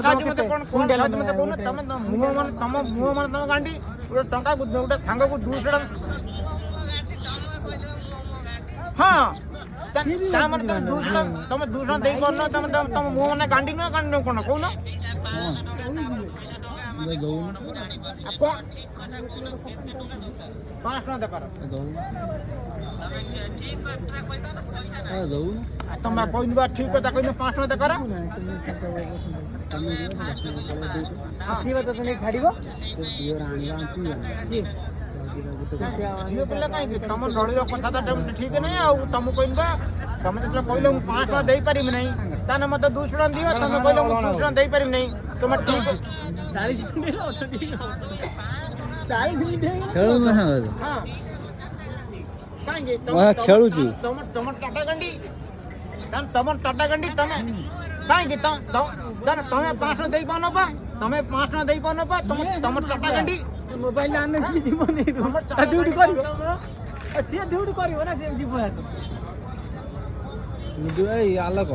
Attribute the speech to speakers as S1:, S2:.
S1: ସାହାଯ୍ୟ ମତେ କଣ ସାହାଯ୍ୟ ମତେ କହୁନ ତମେ ମୁହ ମାନେ ତମ ଗାଣ୍ଡି ଗୋଟେ ଟଙ୍କା ଗୋଟେ ସାଙ୍ଗକୁ 200 ଟଙ୍କା ହଁ ତା ମାନେ ତମେ 200 ଦେଇ ପାରୁନ ତମ ମୁହ ମାନେ ଗାଣ୍ଡି ନୁହଁ କଣ କହୁନ 5 ଟଙ୍କା ଦେଖାର ତମେ କହିବା ଠିକ କଥା କହିନ 5 ଟଙ୍କା ଦେଖାର ଝିଅ ପିଲା କାହିଁକି ତମ ଦଳୀର କଥାଟା ଠିକ ନାହିଁ ଆଉ ତମକୁ କହିବା ତମେ ଯେତେବେଳେ କହିଲ ମୁଁ 5 ଟଙ୍କା ଦେଇପାରିବି ନାହିଁ ତାହେଲେ ମତେ 200 ଟଙ୍କା ଦିଅ ତମେ କହିଲ ମୁଁ 200 ଟଙ୍କା ଦେଇପାରିବି ନାହିଁ ତମେ ଠିକ କାହିଁକି
S2: ଖେଳୁଛି
S1: ତମର ଟାଟା ଗାଣ୍ଡି ତମେ କାହିଁକି ତମେ 5 ଟଙ୍କା ଦେଇପାରୁନ ବା ତମେ 5 ଟଙ୍କା ଦେଇପାରୁନ ବା ତମର ଟାଟା ଗାଣ୍ଡି
S3: ମୋବାଇଲ ଆନେ ସି ଯିବ ନେଇ ଡ୍ୟୁଟି କରିବ ସିଏ ଡ୍ୟୁଟି କରିବ ନା ସେ ଯିବ ହାତ
S2: ଏଇ ଆଲୋକ